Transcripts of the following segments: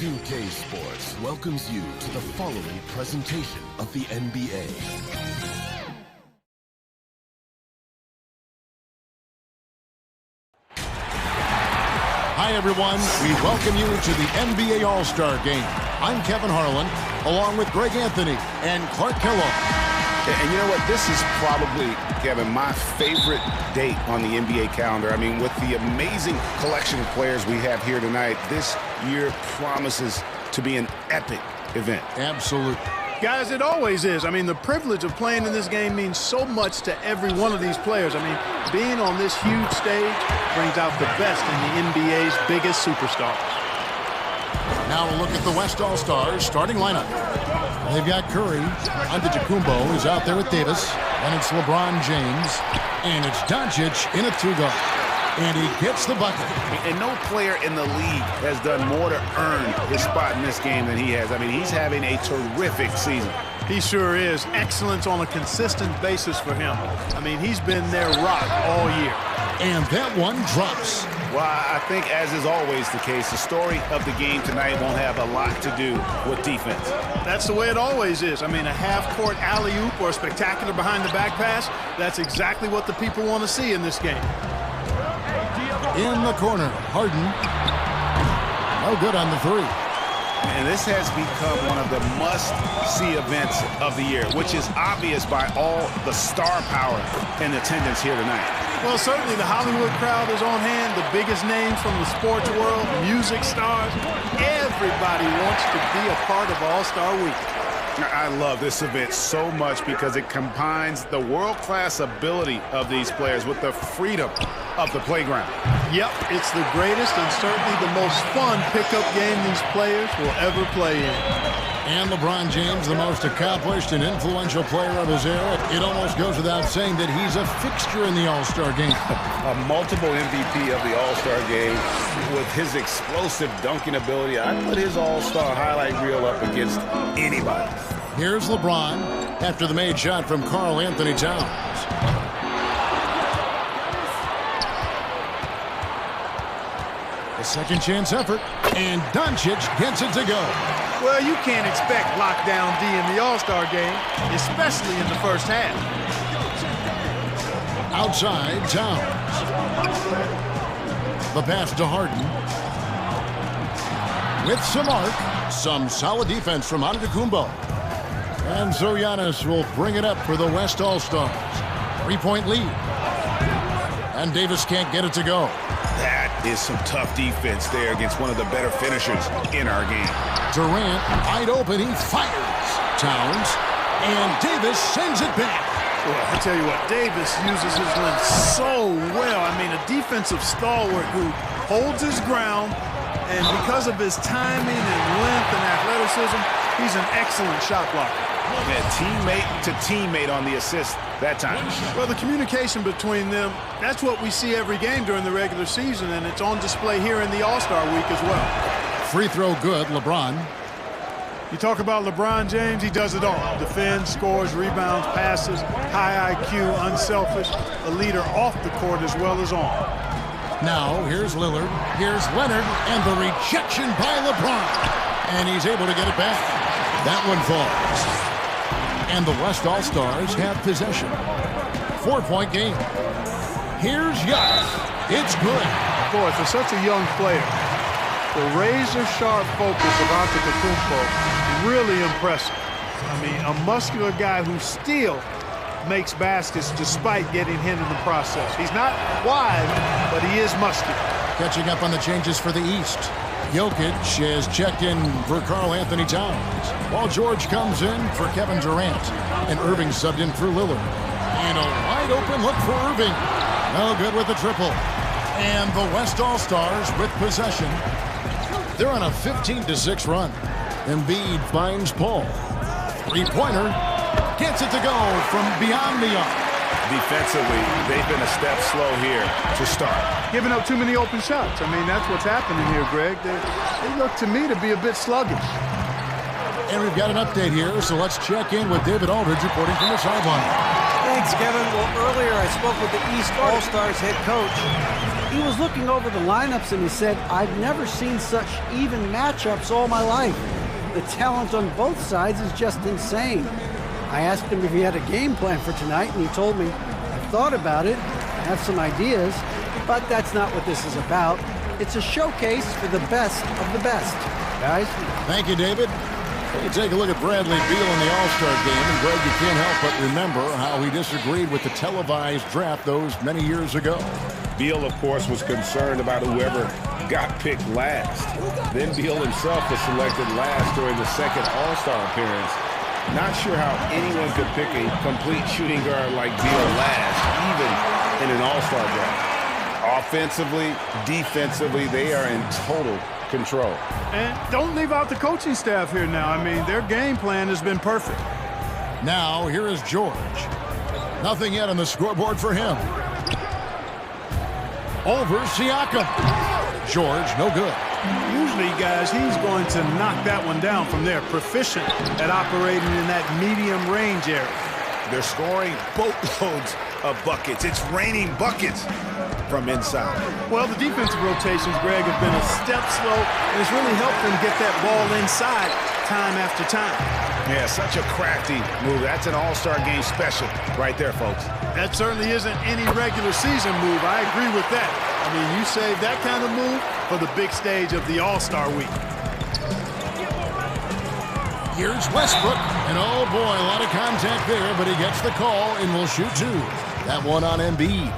2K Sports welcomes you to the following presentation of the NBA. Hi, everyone. We welcome you to the NBA All-Star Game. I'm Kevin Harlan, along with Greg Anthony and Clark Kellogg. And you know what? This is probably, Kevin, my favorite date on the NBA calendar. I mean, with the amazing collection of players we have here tonight, this year promises to be an epic event. Absolutely. Guys, it always is. I mean, the privilege of playing in this game means so much to every one of these players. I mean, being on this huge stage brings out the best in the NBA's biggest superstars. Now a look at the West All-Stars starting lineup. They've got Curry. Antetokounmpo is out there with Davis. And it's LeBron James. And it's Doncic in a two-guard. And he gets the bucket. And no player in the league has done more to earn his spot in this game than he has. I mean, he's having a terrific season. He sure is. Excellence on a consistent basis for him. I mean, he's been their rock all year. And that one drops. Well, I think, as is always the case, the story of the game tonight won't have a lot to do with defense. That's the way it always is. I mean, a half-court alley-oop or a spectacular behind-the-back pass, that's exactly what the people want to see in this game. In the corner, Harden. No good on the three. And this has become one of the must-see events of the year, which is obvious by all the star power in attendance here tonight. Well, certainly the Hollywood crowd is on hand, the biggest names from the sports world, music stars. Everybody wants to be a part of All-Star Weekend. I love this event so much because it combines the world-class ability of these players with the freedom of the playground. Yep, it's the greatest and certainly the most fun pickup game these players will ever play in. And LeBron James, the most accomplished and influential player of his era. It almost goes without saying that he's a fixture in the All-Star game. A multiple MVP of the All-Star game with his explosive dunking ability. I'd put his All-Star highlight reel up against anybody. Here's LeBron after the made shot from Karl Anthony Towns. A second chance effort, and Doncic gets it to go. Well, you can't expect lockdown D in the All-Star game, especially in the first half. Outside, Towns. The pass to Harden. With some arc, some solid defense from Antetokounmpo. And so Giannis will bring it up for the West All-Stars. 3-point lead. And Davis can't get it to go. That is some tough defense there against one of the better finishers in our game. Durant, wide open, he fires. Towns, and Davis sends it back. Well, I tell you what, Davis uses his length so well. I mean, a defensive stalwart who holds his ground, and because of his timing and length and athleticism, he's an excellent shot blocker. And teammate to teammate on the assist that time. Well, the communication between them, that's what we see every game during the regular season, and it's on display here in the All-Star Week as well. Free throw good, LeBron. You talk about LeBron James, he does it all. Defends, scores, rebounds, passes, high IQ, unselfish, a leader off the court as well as on. Now, here's Lillard, here's Leonard, and the rejection by LeBron. And he's able to get it back. That one falls. And the West All-Stars have possession. 4-point game. Here's Giannis. It's good. Boy, for such a young player, the razor-sharp focus of Antetokounmpo, really impressive. I mean, a muscular guy who still makes baskets despite getting hit in the process. He's not wide, but he is muscular. Catching up on the changes for the East. Jokic has checked in for Karl Anthony Towns, while George comes in for Kevin Durant, and Irving subbed in for Lillard. And a wide-open look for Irving. No good with the triple. And the West All-Stars with possession. They're on a 15-6 run. Embiid finds Paul. Three-pointer. Gets it to go from beyond the arc. Defensively, they've been a step slow here to start. Giving up too many open shots. I mean, that's what's happening here, Greg. They look to me to be a bit sluggish. And we've got an update here, so let's check in with David Aldridge reporting from the sideline. Thanks, Kevin. Well, earlier I spoke with the East All-Stars head coach. He was looking over the lineups and he said, I've never seen such even matchups all my life. The talent on both sides is just insane. I asked him if he had a game plan for tonight, and he told me, I've thought about it, I have some ideas, but that's not what this is about. It's a showcase for the best of the best. Guys? Thank you, David. You take a look at Bradley Beal in the All-Star game, and Greg, you can't help but remember how he disagreed with the televised draft those many years ago. Beal, of course, was concerned about whoever got picked last. Then Beal himself was selected last during the second All-Star appearance. Not sure how anyone could pick a complete shooting guard like Beal last, even in an All-Star draft. Offensively, defensively, they are in total control. And don't leave out the coaching staff here now. I mean, their game plan has been perfect. Now, here is George. Nothing yet on the scoreboard for him. Over Siakam. George, no good. Usually, guys, he's going to knock that one down from there. Proficient at operating in that medium range area. They're scoring boatloads of buckets. It's raining buckets from inside. Well, the defensive rotations, Greg, have been a step slow, and it's really helped them get that ball inside time after time. Yeah, such a crafty move. That's an All-Star game special right there, folks. That certainly isn't any regular season move. I agree with that. I mean, you save that kind of move for the big stage of the All-Star week. Here's Westbrook, and oh boy, a lot of contact there, but he gets the call and will shoot two. That one on Embiid.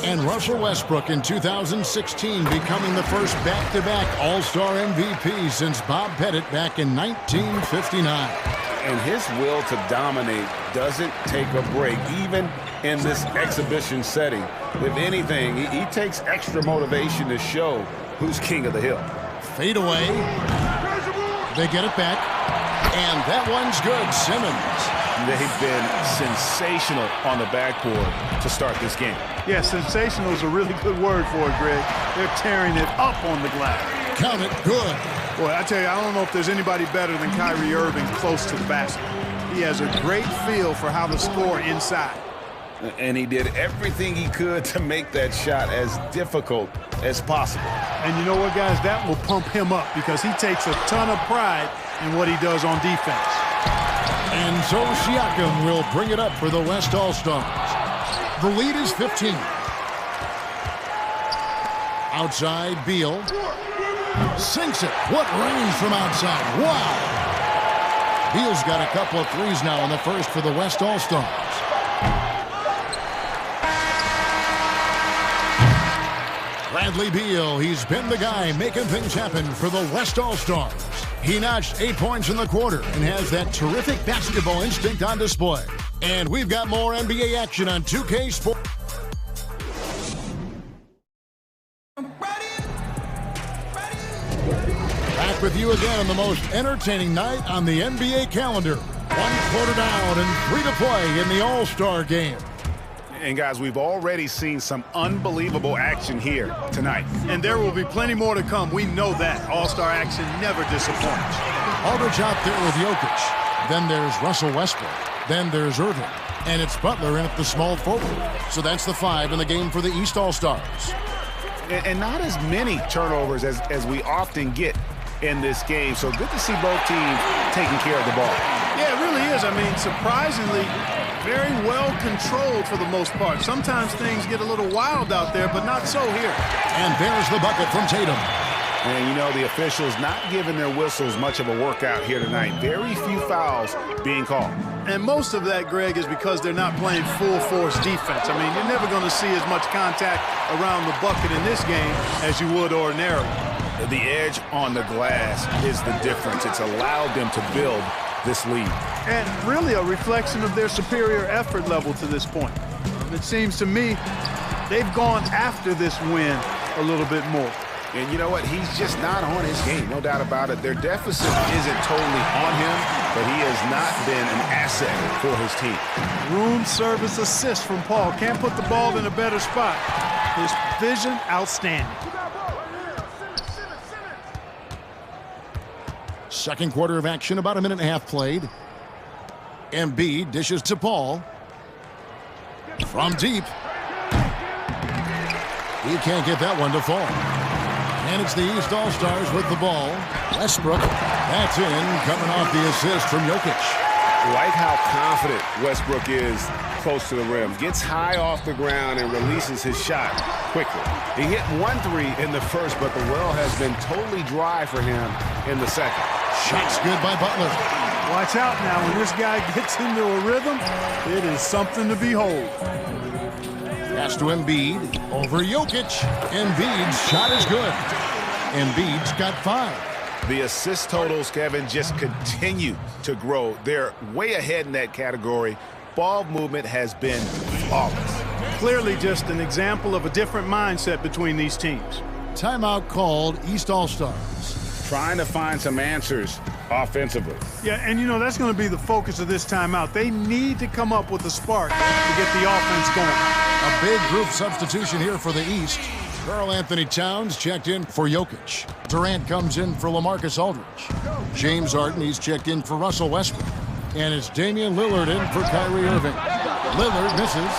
And Russell Westbrook in 2016 becoming the first back-to-back All-Star MVP since Bob Pettit back in 1959. And his will to dominate doesn't take a break, even in this exhibition setting. If anything, he takes extra motivation to show who's king of the hill. Fade away. They get it back. And that one's good. Simmons. They've been sensational on the backboard to start this game. Yeah, sensational is a really good word for it, Greg. They're tearing it up on the glass. Count it. Good. Boy, I tell you, I don't know if there's anybody better than Kyrie Irving close to the basket. He has a great feel for how to score inside. And he did everything he could to make that shot as difficult as possible. And you know what, guys? That will pump him up because he takes a ton of pride in what he does on defense. And so Siakam will bring it up for the West All-Stars. The lead is 15. Outside, Beal. Sinks it. What range from outside. Wow. Beal's got a couple of threes now in the first for the West All-Stars. Bradley Beal, he's been the guy making things happen for the West All-Stars. He notched 8 points in the quarter and has that terrific basketball instinct on display. And we've got more NBA action on 2K Sports. Back with you again on the most entertaining night on the NBA calendar. 1 quarter down and 3 to play in the All-Star game. And guys, we've already seen some unbelievable action here tonight. And there will be plenty more to come. We know that. All-Star action never disappoints. Aldridge out there with Jokic. Then there's Russell Westbrook. Then there's Irving. And it's Butler in at the small forward. So that's the 5 in the game for the East All-Stars. And not as many turnovers as we often get in this game. So good to see both teams taking care of the ball. Yeah, it really is. I mean, surprisingly, very well controlled for the most part. Sometimes things get a little wild out there, but not so here. And there's the bucket from Tatum. And, you know, the officials not giving their whistles much of a workout here tonight. Very few fouls being called. And most of that, Greg, is because they're not playing full-force defense. I mean, you're never going to see as much contact around the bucket in this game as you would ordinarily. The edge on the glass is the difference. It's allowed them to build this lead. And really a reflection of their superior effort level to this point. It seems to me they've gone after this win a little bit more. And you know what? He's just not on his game, no doubt about it. Their deficit isn't totally on him, but he has not been an asset for his team. Room service assist from Paul. Can't put the ball in a better spot. His vision, outstanding. Second quarter of action, about a minute and a half played. Embiid dishes to Paul. From deep. He can't get that one to fall. And it's the East All-Stars with the ball. Westbrook, that's in, coming off the assist from Jokic. Like how confident Westbrook is close to the rim. Gets high off the ground and releases his shot quickly. He hit 1-3 in the first, but the well has been totally dry for him in the second. Shot's good by Butler. Watch out now. When this guy gets into a rhythm, it is something to behold. Pass to Embiid. Over Jokic. Embiid's shot is good. Embiid's got 5. The assist totals, Kevin, just continue to grow. They're way ahead in that category. Ball movement has been flawless. Clearly just an example of a different mindset between these teams. Timeout called. East All-Stars trying to find some answers offensively. Yeah, and you know, that's going to be the focus of this timeout. They need to come up with a spark to get the offense going. A big group substitution here for the East. Karl Anthony Towns checked in for Jokic. Durant comes in for LaMarcus Aldridge. James Harden, he's checked in for Russell Westbrook. And it's Damian Lillard in for Kyrie Irving. Lillard misses.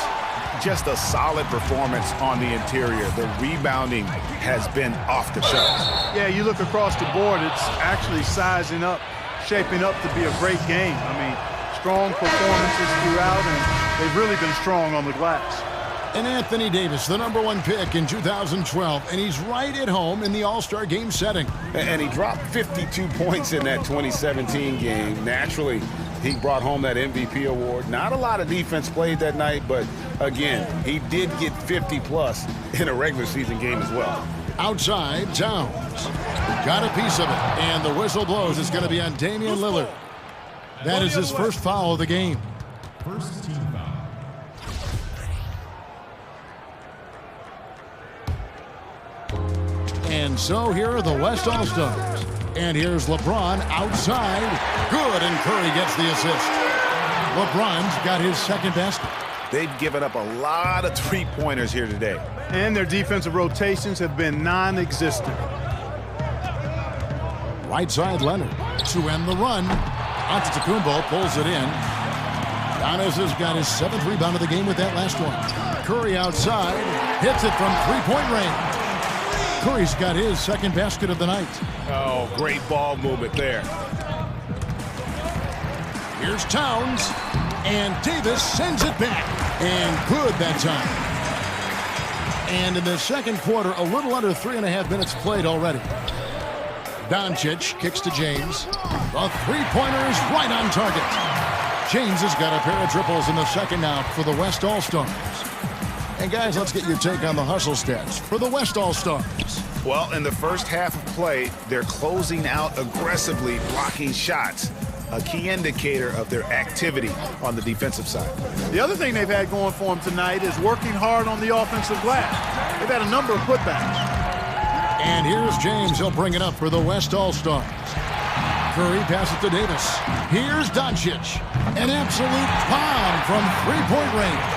Just a solid performance on the interior. The rebounding has been off the charts. Yeah, you look across the board, it's actually sizing up, shaping up to be a great game. I mean, strong performances throughout, and they've really been strong on the glass. And Anthony Davis, the #1 pick in 2012, and he's right at home in the All-Star game setting. And he dropped 52 points in that 2017 game. Naturally, he brought home that MVP award. Not a lot of defense played that night, but again, he did get 50-plus in a regular season game as well. Outside, Towns got a piece of it, and the whistle blows. It's going to be on Damian Lillard. That is his first foul of the game. First team foul. And so here are the West All-Stars. And here's LeBron outside. Good, and Curry gets the assist. LeBron's got his second basket. They've given up a lot of three-pointers here today. And their defensive rotations have been non-existent. Right side, Leonard to end the run. Antetokounmpo pulls it in. Giannis has got his 7th rebound of the game with that last one. Curry outside, hits it from three-point range. Curry's got his second basket of the night. Oh, great ball movement there. Here's Towns, and Davis sends it back. And good that time. And in the second quarter, a little under 3.5 minutes played already. Doncic kicks to James. The three-pointer is right on target. James has got a pair of triples in the second now for the West All-Stars. And guys, let's get your take on the hustle stats for the West All-Stars. Well, in the first half of play, they're closing out aggressively, blocking shots. A key indicator of their activity on the defensive side. The other thing they've had going for them tonight is working hard on the offensive glass. They've had a number of putbacks. And here's James. He'll bring it up for the West All-Stars. Curry passes to Davis. Here's Doncic. An absolute bomb from three-point range.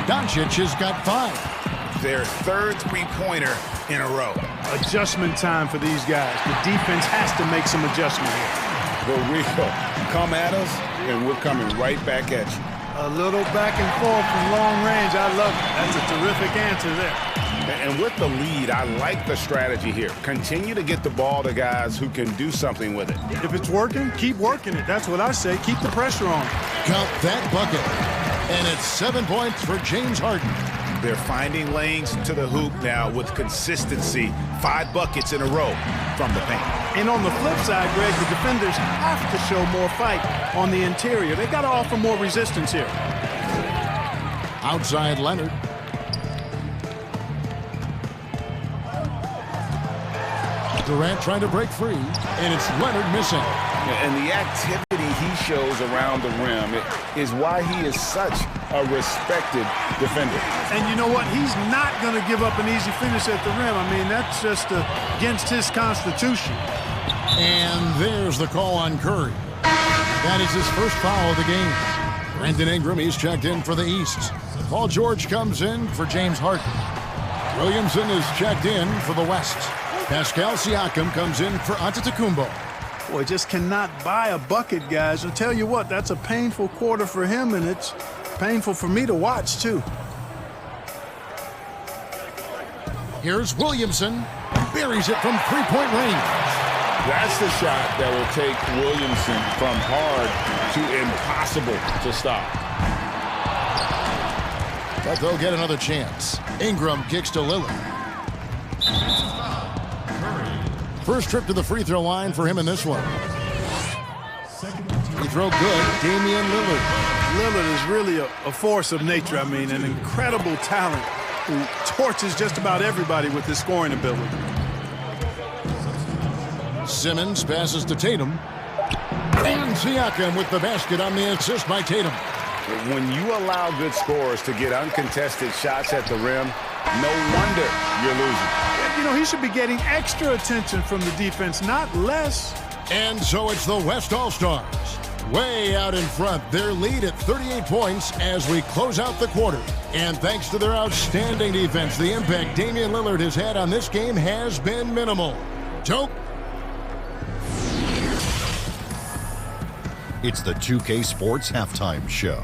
Doncic has got 5. Their third three-pointer in a row. Adjustment time for these guys. The defense has to make some adjustment here. The real come at us, and we're coming right back at you. A little back and forth from long range. I love it. That's a terrific answer there. And with the lead, I like the strategy here. Continue to get the ball to guys who can do something with it. If it's working, keep working it. That's what I say. Keep the pressure on. Count that bucket. And it's 7 points for James Harden. They're finding lanes to the hoop now with consistency. 5 buckets in a row from the paint. And on the flip side, Greg, the defenders have to show more fight on the interior. They got to offer more resistance here. Outside Leonard. Durant trying to break free, and it's Leonard missing. And the activity he shows around the rim is why he is such a respected defender. And you know what? He's not going to give up an easy finish at the rim. I mean, that's just against his constitution. And there's the call on Curry. That is his first foul of the game. Brandon Ingram, he's checked in for the East. Paul George comes in for James Harden. Williamson is checked in for the West. Pascal Siakam comes in for Antetokounmpo. Boy, just cannot buy a bucket, guys. I'll tell you what, that's a painful quarter for him, and it's painful for me to watch, too. Here's Williamson. Buries it from three-point range. That's the shot that will take Williamson from hard to impossible to stop. But they'll get another chance. Ingram kicks to Lillard. First trip to the free throw line for him in this one. Free throw good. Damian Lillard. Lillard is really a force of nature. I mean, an incredible talent who torches just about everybody with his scoring ability. Simmons passes to Tatum. And Siakam with the basket on the assist by Tatum. When you allow good scorers to get uncontested shots at the rim, no wonder you're losing. You know, he should be getting extra attention from the defense, not less. And so it's the West All-Stars. Way out in front, their lead at 38 points as we close out the quarter. And thanks to their outstanding defense, the impact Damian Lillard has had on this game has been minimal. Joe? It's the 2K Sports Halftime Show.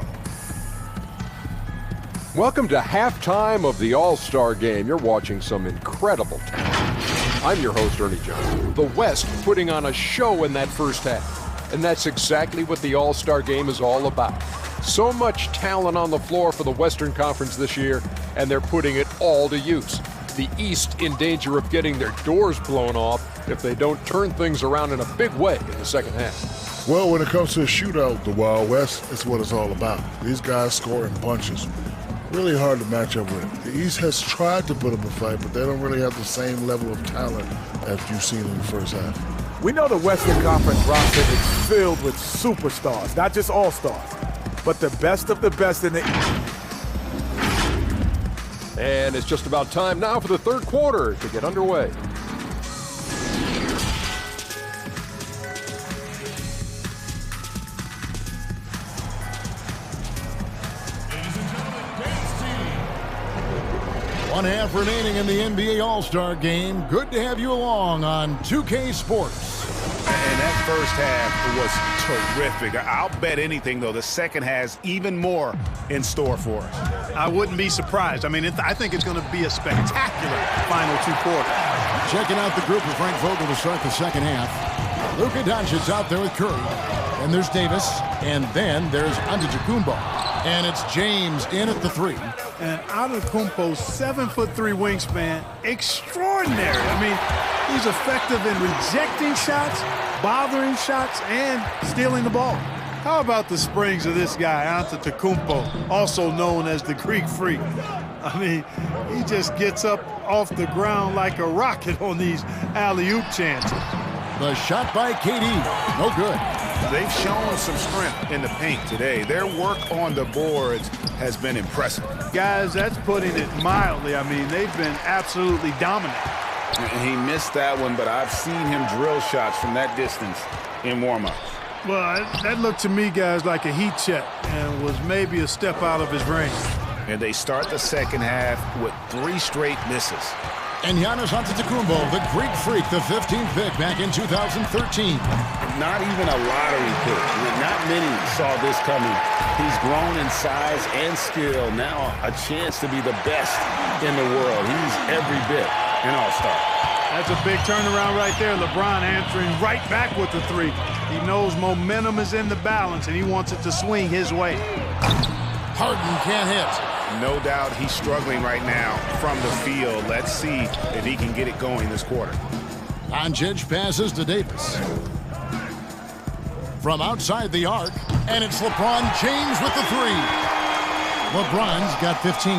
Welcome to halftime of the All-Star Game. You're watching some incredible talent. I'm your host, Ernie Johnson. The West putting on a show in that first half. And that's exactly what the All-Star Game is all about. So much talent on the floor for the Western Conference this year, and they're putting it all to use. The East in danger of getting their doors blown off if they don't turn things around in a big way in the second half. Well, when it comes to a shootout, the Wild West, it's what it's all about. These guys score in bunches. Really hard to match up with. The East has tried to put up a fight, but they don't really have the same level of talent as you've seen in the first half. We know the Western Conference roster is filled with superstars, not just all-stars, but the best of the best in the East. And it's just about time now for the third quarter to get underway. One half remaining in the NBA All-Star Game. Good to have you along on 2K Sports. And that first half was terrific. I'll bet anything, though, the second has even more in store for us. I wouldn't be surprised. I mean, I think it's going to be a spectacular final two quarters. Checking out the group of Frank Vogel to start the second half. Luka Doncic's out there with Curry. And there's Davis. And then there's Antetokounmpo. And it's James in at the three. And Antetokounmpo's 7'3" wingspan, extraordinary. I mean, he's effective in rejecting shots, bothering shots, and stealing the ball. How about the springs of this guy, Antetokounmpo, also known as the Greek Freak? I mean, he just gets up off the ground like a rocket on these alley-oop chances. The shot by KD, no good. They've shown some strength in the paint today. Their work on the boards has been impressive. Guys, that's putting it mildly. I mean, they've been absolutely dominant. He missed that one, but I've seen him drill shots from that distance in warm-ups. Well, that looked to me, guys, like a heat check and was maybe a step out of his range. And they start the second half with 3 straight misses. And Giannis Antetokounmpo, the Greek Freak, the 15th pick back in 2013. Not even a lottery pick. Not many saw this coming. He's grown in size and skill. Now a chance to be the best in the world. He's every bit an all-star. That's a big turnaround right there. LeBron answering right back with the three. He knows momentum is in the balance, and he wants it to swing his way. Harden can't hit. No doubt he's struggling right now from the field. Let's see if he can get it going this quarter. Doncic passes to Davis. From outside the arc, and it's LeBron James with the three. LeBron's got 15.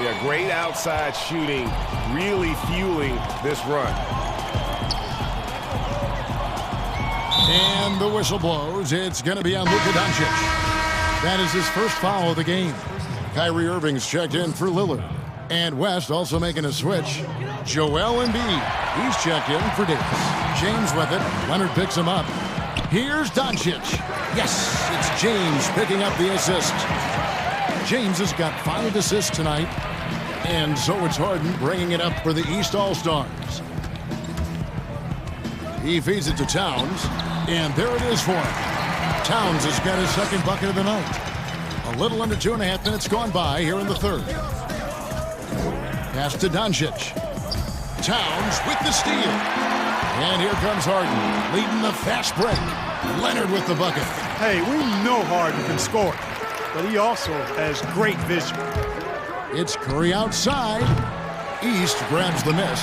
Yeah, great outside shooting, really fueling this run. And the whistle blows. It's going to be on Luka Doncic. That is his first foul of the game. Kyrie Irving's checked in for Lillard. And West also making a switch. Joel Embiid. He's checked in for Davis. James with it. Leonard picks him up. Here's Doncic. Yes, it's James picking up the assist. James has got 5 assists tonight. And so it's Harden bringing it up for the East All-Stars. He feeds it to Towns. And there it is for him. Towns has got his second bucket of the night. A little under 2.5 minutes gone by here in the third. Pass to Doncic. Towns with the steal. And here comes Harden, leading the fast break. Leonard with the bucket. Hey, we know Harden can score, but he also has great vision. It's Curry outside. East grabs the miss.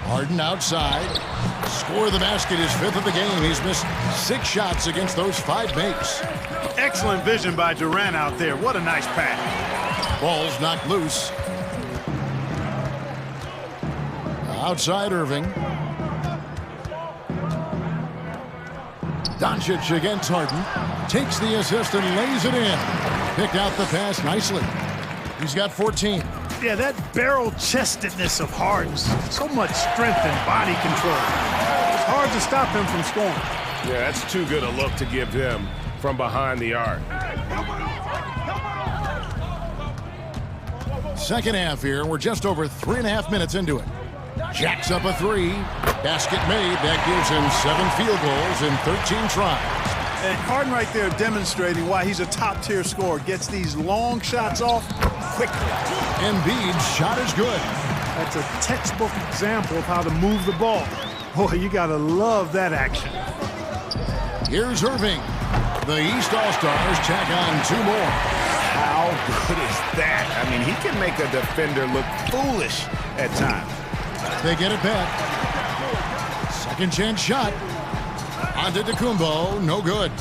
Harden outside. Score the basket, his 5th of the game. He's missed 6 shots against those 5 makes. Excellent vision by Durant out there. What a nice pass. Ball's knocked loose. Outside Irving. Doncic against Harden. Takes the assist and lays it in. Picked out the pass nicely. He's got 14. Yeah, that barrel-chestedness of Harden. So much strength and body control. It's hard to stop him from scoring. Yeah, that's too good a look to give him from behind the arc. Second half here. We're just over 3.5 minutes into it. Jacks up a 3. Basket made. That gives him 7 field goals in 13 tries. And Harden right there demonstrating why he's a top-tier scorer. Gets these long shots off quickly. Embiid's shot is good. That's a textbook example of how to move the ball. Boy, you got to love that action. Here's Irving. The East All-Stars tack on 2 more. How good is that? I mean, he can make a defender look foolish at times. They get it back. Second chance shot. Antetokounmpo, no good.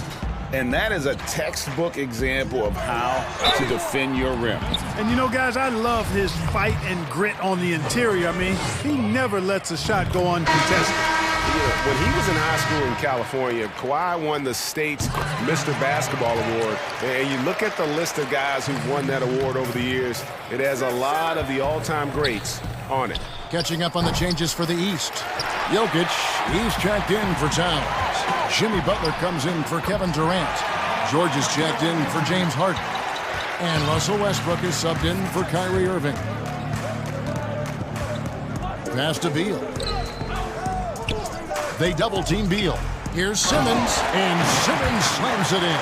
And that is a textbook example of how to defend your rim. And you know, guys, I love his fight and grit on the interior. I mean, he never lets a shot go uncontested. Yeah, when he was in high school in California, Kawhi won the state's Mr. Basketball Award. And you look at the list of guys who've won that award over the years, it has a lot of the all-time greats on it. Catching up on the changes for the East. Jokic, he's checked in for Towns. Jimmy Butler comes in for Kevin Durant. George is checked in for James Harden. And Russell Westbrook is subbed in for Kyrie Irving. Pass to Beal. They double-team Beal. Here's Simmons, and Simmons slams it in.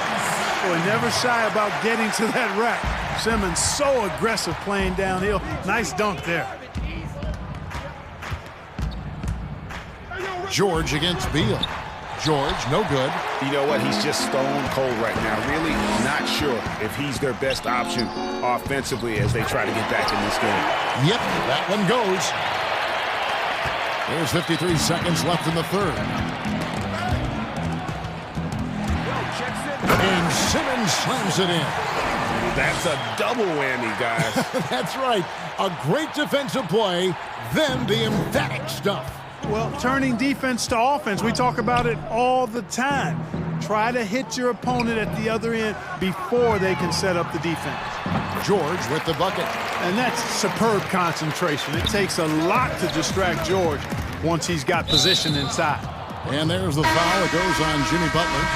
Boy, never shy about getting to that rack. Simmons so aggressive playing downhill. Nice dunk there. George against Beal. George, no good. You know what? He's just stone cold right now. Really not sure if he's their best option offensively as they try to get back in this game. Yep, that one goes. There's 53 seconds left in the third. And Simmons slams it in. That's a double whammy, guys. That's right. A great defensive play, then the emphatic stuff. Well, turning defense to offense, we talk about it all the time. Try to hit your opponent at the other end before they can set up the defense. George with the bucket. And that's superb concentration. It takes a lot to distract George once he's got position inside. And there's the foul. It goes on Jimmy Butler.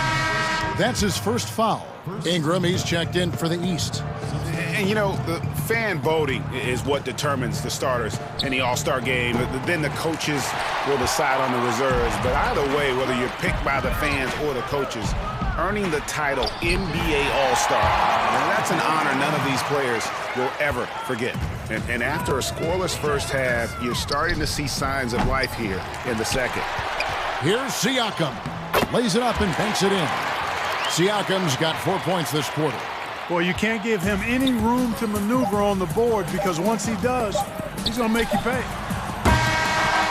That's his first foul. Ingram, he's checked in for the East. And, you know, the fan voting is what determines the starters in the All-Star game. Then the coaches will decide on the reserves. But either way, whether you're picked by the fans or the coaches, earning the title NBA All-Star, and that's an honor none of these players will ever forget. And after a scoreless first half, you're starting to see signs of life here in the second. Here's Siakam. Lays it up and banks it in. Siakam's got 4 points this quarter. Boy, you can't give him any room to maneuver on the board because once he does, he's going to make you pay.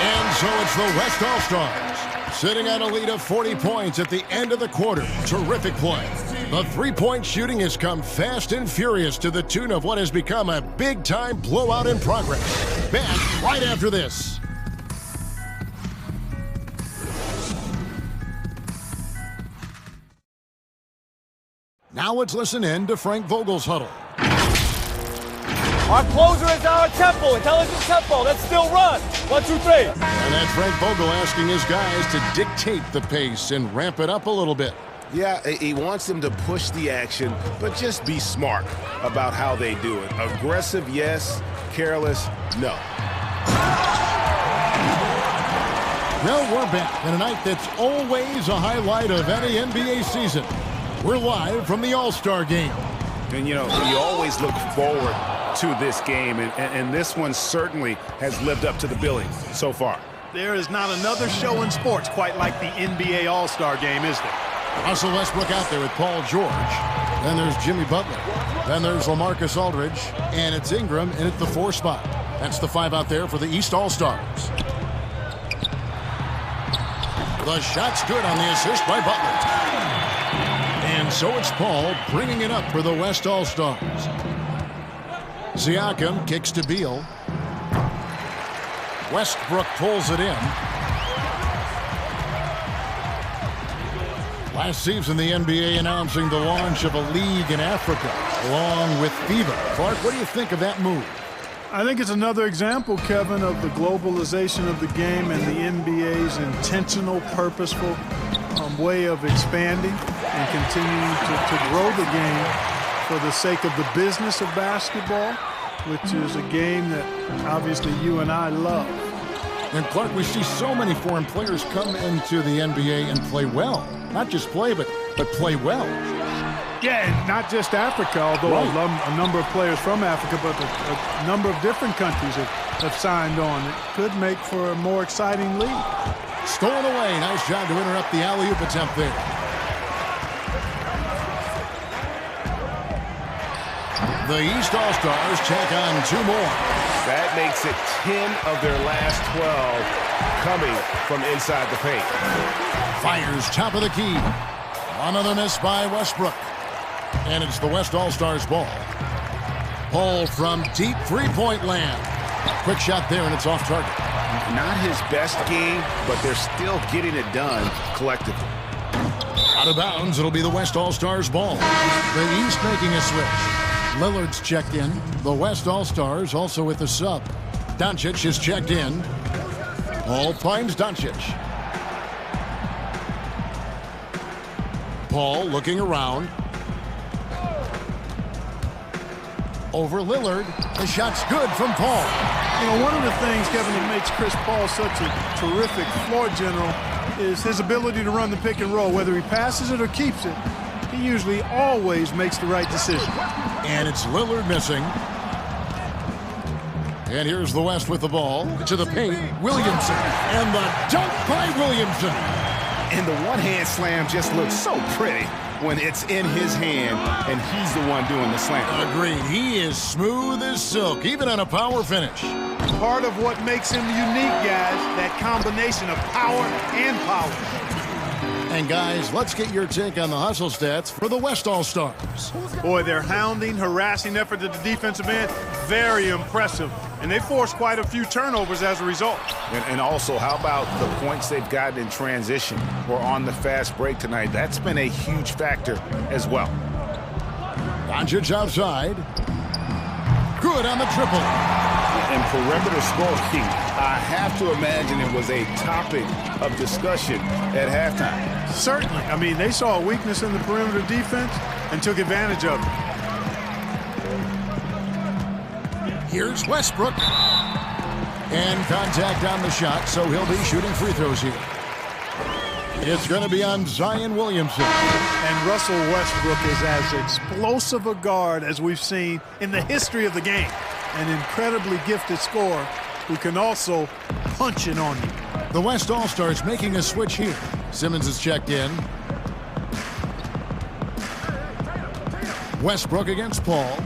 And so it's the West All-Stars sitting at a lead of 40 points at the end of the quarter. Terrific play. The three-point shooting has come fast and furious to the tune of what has become a big-time blowout in progress. Back right after this. Now let's listen in to Frank Vogel's huddle. Our closer is our tempo, intelligent tempo. Let's still run. 1, 2, 3. And that's Frank Vogel asking his guys to dictate the pace and ramp it up a little bit. Yeah, he wants them to push the action, but just be smart about how they do it. Aggressive, yes. Careless, no. Well, we're back in a night that's always a highlight of any NBA season. We're live from the All-Star Game. And, you always look forward to this game, and this one certainly has lived up to the billing so far. There is not another show in sports quite like the NBA All-Star Game, is there? Russell Westbrook out there with Paul George. Then there's Jimmy Butler. Then there's LaMarcus Aldridge. And it's Ingram in at the 4 spot. That's the 5 out there for the East All-Stars. The shot's good on the assist by Butler. And so it's Paul bringing it up for the West All-Stars. Siakam kicks to Beal. Westbrook pulls it in. Last season, the NBA announcing the launch of a league in Africa, along with FIBA. Clark, what do you think of that move? I think it's another example, Kevin, of the globalization of the game and the NBA's intentional, purposeful way of expanding and continuing to grow the game for the sake of the business of basketball, which is a game that obviously you and I love. And Clark, we see so many foreign players come into the NBA and play well. Not just play, but play well. Yeah, and not just Africa, although a number of players from Africa, but a number of different countries have signed on. It could make for a more exciting league. Stolen away. Nice job to interrupt the alley-oop attempt there. The East All-Stars check on 2 more. That makes it 10 of their last 12 coming from inside the paint. Fires top of the key. Another miss by Westbrook. And it's the West All-Stars ball. Paul from deep three-point land. Quick shot there, and it's off target. Not his best game, but they're still getting it done collectively. Out of bounds, it'll be the West All-Stars ball. The East making a switch. Lillard's checked in. The West All-Stars also with the sub. Doncic is checked in. Paul finds Doncic. Paul looking around. Over Lillard. The shot's good from Paul. One of the things, Kevin, that makes Chris Paul such a terrific floor general is his ability to run the pick and roll. Whether he passes it or keeps it, he usually always makes the right decision. And it's Lillard missing. And here's the West with the ball. To the paint, Williamson. And the dunk by Williamson. And the one-hand slam just looks so pretty when it's in his hand and he's the one doing the slam. Agreed. He is smooth as silk, even on a power finish. Part of what makes him unique, guys, that combination of power and power. And guys, let's get your take on the hustle stats for the West All-Stars. Boy, their hounding, harassing effort at the defensive end, very impressive. And they forced quite a few turnovers as a result. And also, how about the points they've gotten in transition or on the fast break tonight? That's been a huge factor as well. Doncic outside. Good on the triple. And perimeter scoring, I have to imagine it was a topic of discussion at halftime. Certainly. I mean, they saw a weakness in the perimeter defense and took advantage of it. Here's Westbrook. And contact on the shot, so he'll be shooting free throws here. It's going to be on Zion Williamson. And Russell Westbrook is as explosive a guard as we've seen in the history of the game. An incredibly gifted scorer who can also punch it on you. The West All-Stars making a switch here. Simmons is checked in. Westbrook against Paul.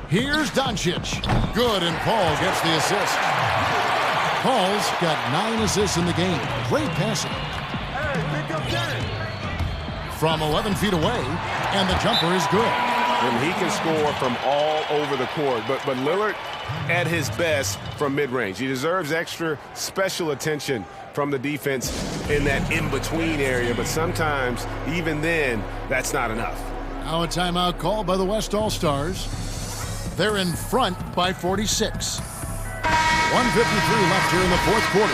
Here's Doncic. Good, and Paul gets the assist. Paul's got 9 assists in the game. Great passing. From 11 feet away, and the jumper is good. And he can score from all over the court. But Lillard at his best from mid-range. He deserves extra special attention from the defense in that in-between area. But sometimes, even then, that's not enough. Now a timeout call by the West All-Stars. They're in front by 46. 1:53 left here in the 4th quarter.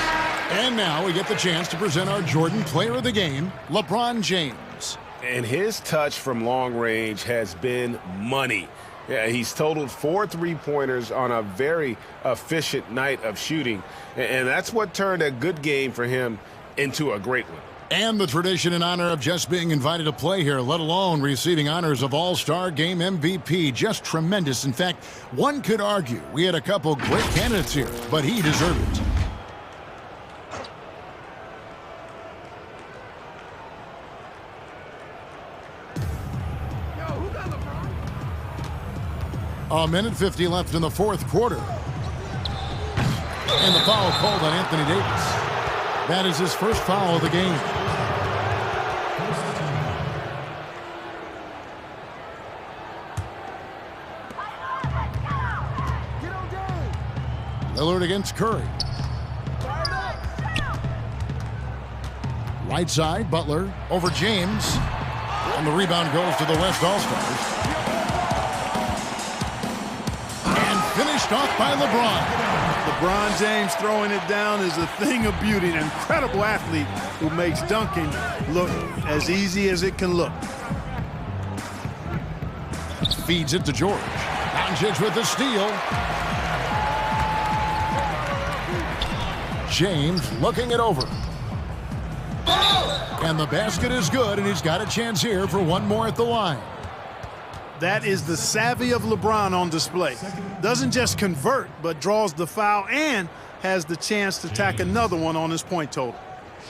And now we get the chance to present our Jordan Player of the Game, LeBron James. And his touch from long range has been money. Yeah, he's totaled 4 3-pointers on a very efficient night of shooting. And that's what turned a good game for him into a great one. And the tradition and honor of just being invited to play here, let alone receiving honors of All-Star Game MVP. Just tremendous. In fact, one could argue we had a couple great candidates here, but he deserved it. A minute 50 left in the fourth quarter. And the foul called on Anthony Davis. That is his first foul of the game. Lillard against Curry. Right side, Butler over James. And the rebound goes to the West All-Stars. Finished off by LeBron. LeBron James throwing it down is a thing of beauty. An incredible athlete who makes dunking look as easy as it can look. Feeds it to George. Doncic with the steal. James looking it over. And the basket is good, and he's got a chance here for one more at the line. That is the savvy of LeBron on display. Doesn't just convert, but draws the foul and has the chance to tack another one on his point total.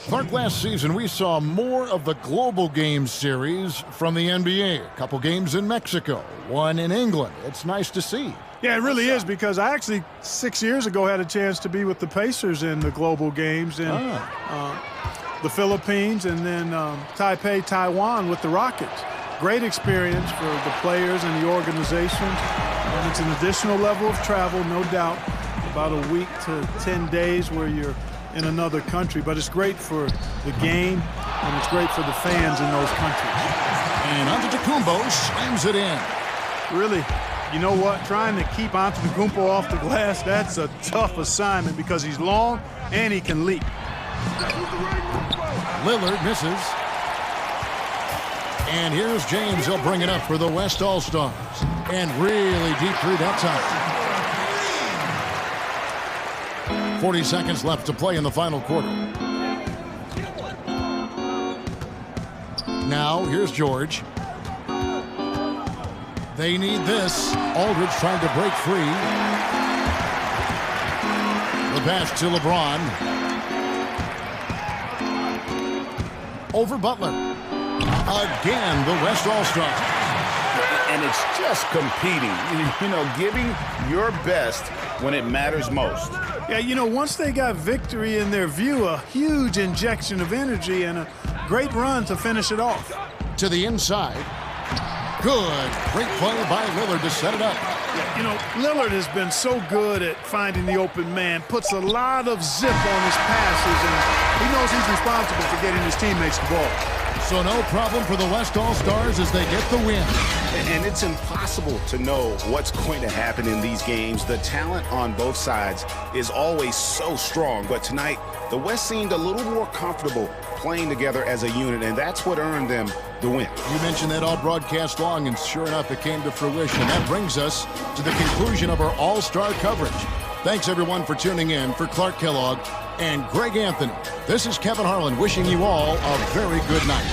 Clark, last season we saw more of the global games series from the NBA. A couple games in Mexico, one in England. It's nice to see. Yeah, it really is, because I actually 6 years ago had a chance to be with the Pacers in the global games in the Philippines, and then Taipei, Taiwan with the Rockets. Great experience for the players and the organizations. And it's an additional level of travel, no doubt, about a week to 10 days where you're in another country. But it's great for the game, and it's great for the fans in those countries. And Antetokounmpo slams it in. Really, you know what? Trying to keep Antetokounmpo off the glass, that's a tough assignment because he's long and he can leap. Lillard misses. And here's James. He'll bring it up for the West All-Stars. And really deep three that time. 40 seconds left to play in the final quarter. Now, here's George. They need this. Aldridge trying to break free. The pass to LeBron. Over Butler. Again, the West All-Stars. And it's just competing, you know, giving your best when it matters most. Yeah, you know, once they got victory in their view, a huge injection of energy and a great run to finish it off. To the inside. Good. Great play by Lillard to set it up. Yeah, you know, Lillard has been so good at finding the open man, puts a lot of zip on his passes, and he knows he's responsible for getting his teammates the ball. So no problem for the West All-Stars as they get the win. And it's impossible to know what's going to happen in these games. The talent on both sides is always so strong. But tonight, the West seemed a little more comfortable playing together as a unit, and that's what earned them the win. You mentioned that all broadcast long, and sure enough, it came to fruition. That brings us to the conclusion of our All-Star coverage. Thanks, everyone, for tuning in. For Clark Kellogg and Greg Anthony, this is Kevin Harlan wishing you all a very good night.